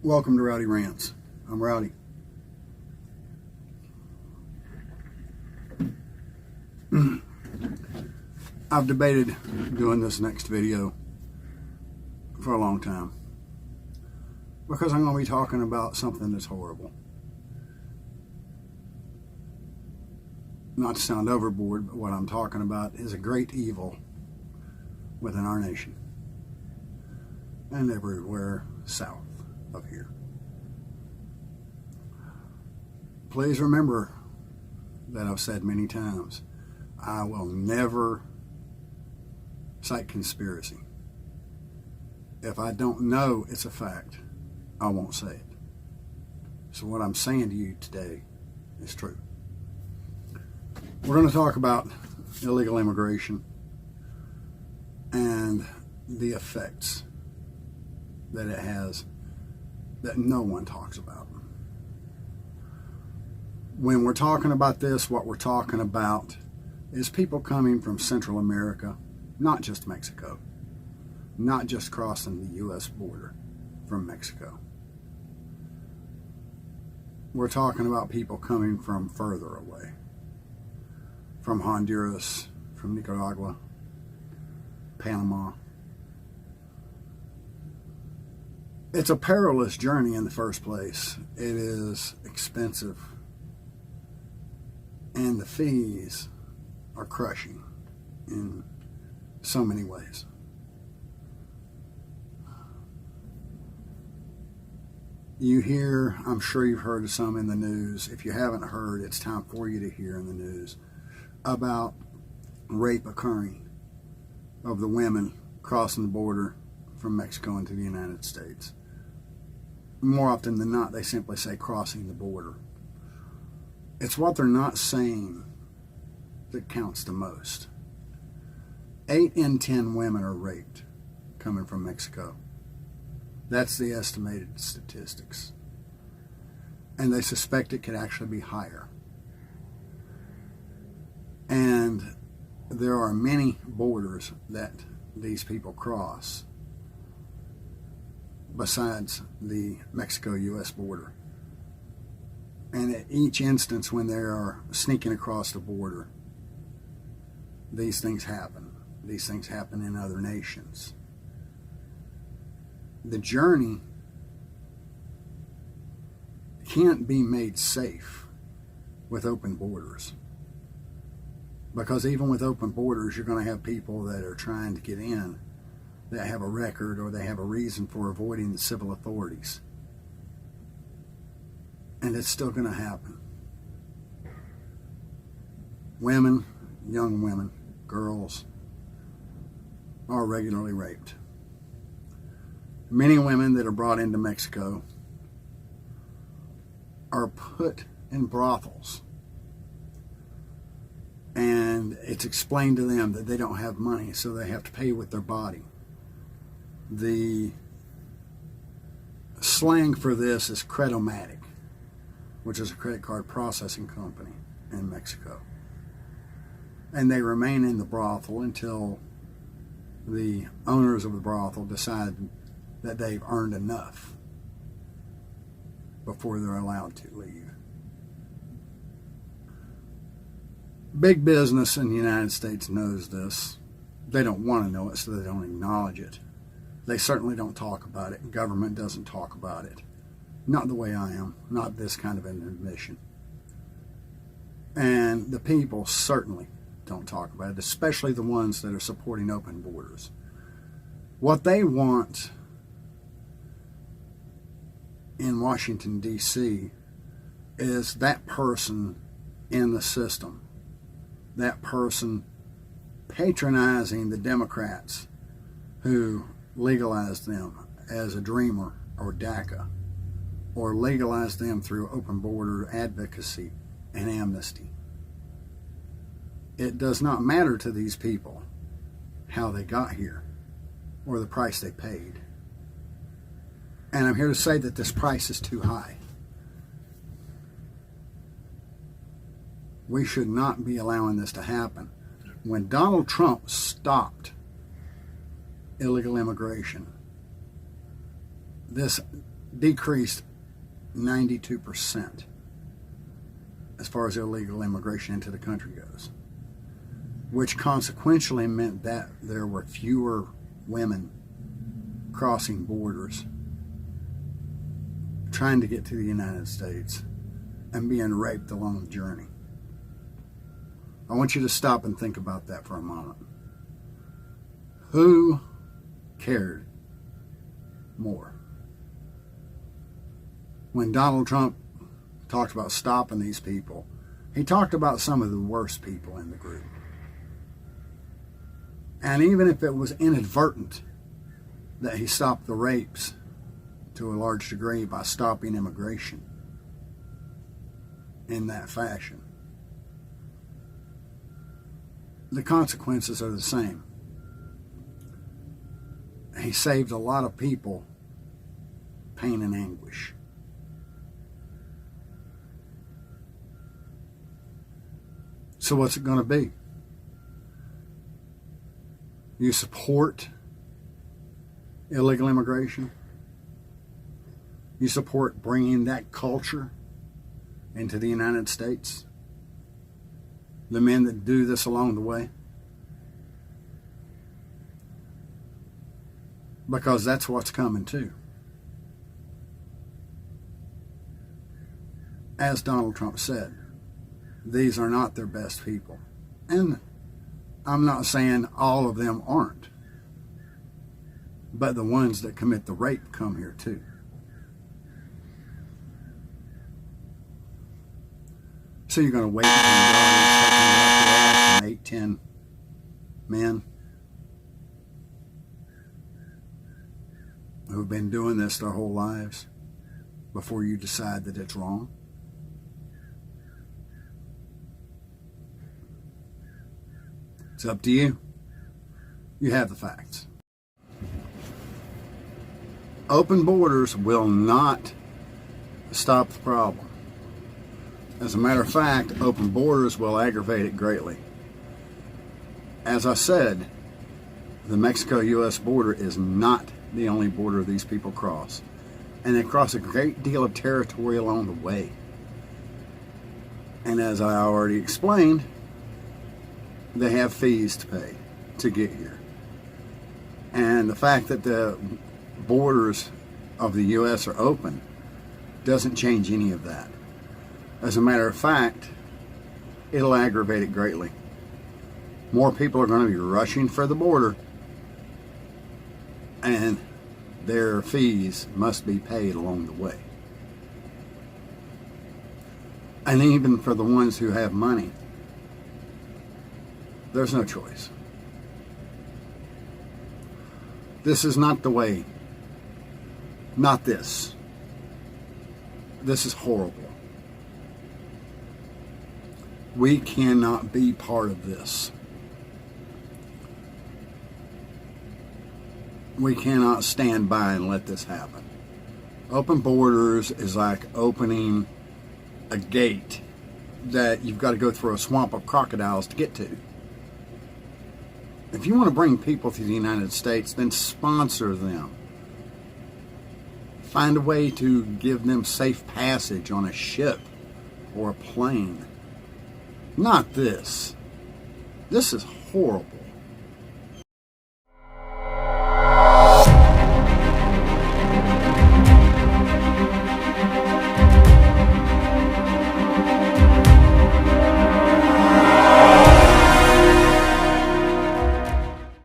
Welcome to Rowdy Rants. I'm Rowdy. I've debated doing this next video for a long time because I'm going to be talking about something that's horrible. Not to sound overboard, but what I'm talking about is a great evil within our nation and everywhere south of here. Please remember that I've said many times, I will never cite conspiracy. If I don't know it's a fact, I won't say it. So what I'm saying to you today is true. We're going to talk about illegal immigration and the effects that it has that no one talks about. When we're talking about this, what we're talking about is people coming from Central America, not just Mexico, not just crossing the U.S. border from Mexico. We're talking about people coming from further away, from Honduras, from Nicaragua, Panama. It's a perilous journey in the first place. It is expensive. And the fees are crushing in so many ways. You hear, I'm sure you've heard of some in the news. If you haven't heard, it's time for you to hear in the news about rape occurring of the women crossing the border from Mexico into the United States. More often than not, they simply say crossing the border. It's what they're not saying that counts the most. 8 in 10 women are raped coming from Mexico. That's the estimated statistics. And they suspect it could actually be higher. And there are many borders that these people cross besides the Mexico-U.S. border. And at each instance when they are sneaking across the border, these things happen. These things happen in other nations. The journey can't be made safe with open borders. Because even with open borders, you're going to have people that are trying to get in that have a record or they have a reason for avoiding the civil authorities. And it's still going to happen. Women, young women, girls are regularly raped. Many women that are brought into Mexico are put in brothels. And it's explained to them that they don't have money, so they have to pay with their body. The slang for this is Credomatic, which is a credit card processing company in Mexico. And they remain in the brothel until the owners of the brothel decide that they've earned enough before they're allowed to leave. Big business in the United States knows this. They don't want to know it, so they don't acknowledge it. They certainly don't talk about it. Government doesn't talk about it. Not the way I am. Not this kind of an admission. And the people certainly don't talk about it, especially the ones that are supporting open borders. What they want in Washington, D.C. is that person in the system. That person patronizing the Democrats who legalized them as a dreamer or DACA, or legalized them through open border advocacy and amnesty. It does not matter to these people how they got here or the price they paid. And I'm here to say that this price is too high. We should not be allowing this to happen. When Donald Trump stopped illegal immigration, this decreased 92% as far as illegal immigration into the country goes, which consequentially meant that there were fewer women crossing borders trying to get to the United States and being raped along the journey. I want you to stop and think about that for a moment. Who cared more? When Donald Trump talked about stopping these people, he talked about some of the worst people in the group. And even if it was inadvertent that he stopped the rapes to a large degree by stopping immigration in that fashion, the consequences are the same. He saved a lot of people pain and anguish. So what's it going to be? You support illegal immigration? You support bringing that culture into the United States? The men that do this along the way? Because that's what's coming too. As Donald Trump said, these are not their best people. And I'm not saying all of them aren't. But the ones that commit the rape come here too. So you're going to wait until God is taking you out to 8, 10 men who've been doing this their whole lives before you decide that it's wrong? It's up to you. You have the facts. Open borders will not stop the problem. As a matter of fact, open borders will aggravate it greatly. As I said, the Mexico-U.S. border is not the only border these people cross. And they cross a great deal of territory along the way. And as I already explained, they have fees to pay to get here. And the fact that the borders of the U.S. are open doesn't change any of that. As a matter of fact, it'll aggravate it greatly. More people are going to be rushing for the border, and their fees must be paid along the way. And even for the ones who have money, there's no choice. This is not the way. Not this. This is horrible. We cannot be part of this. We cannot stand by and let this happen. Open borders is like opening a gate that you've got to go through a swamp of crocodiles to get to. If you want to bring people to the United States, then sponsor them. Find a way to give them safe passage on a ship or a plane. Not this. This is horrible.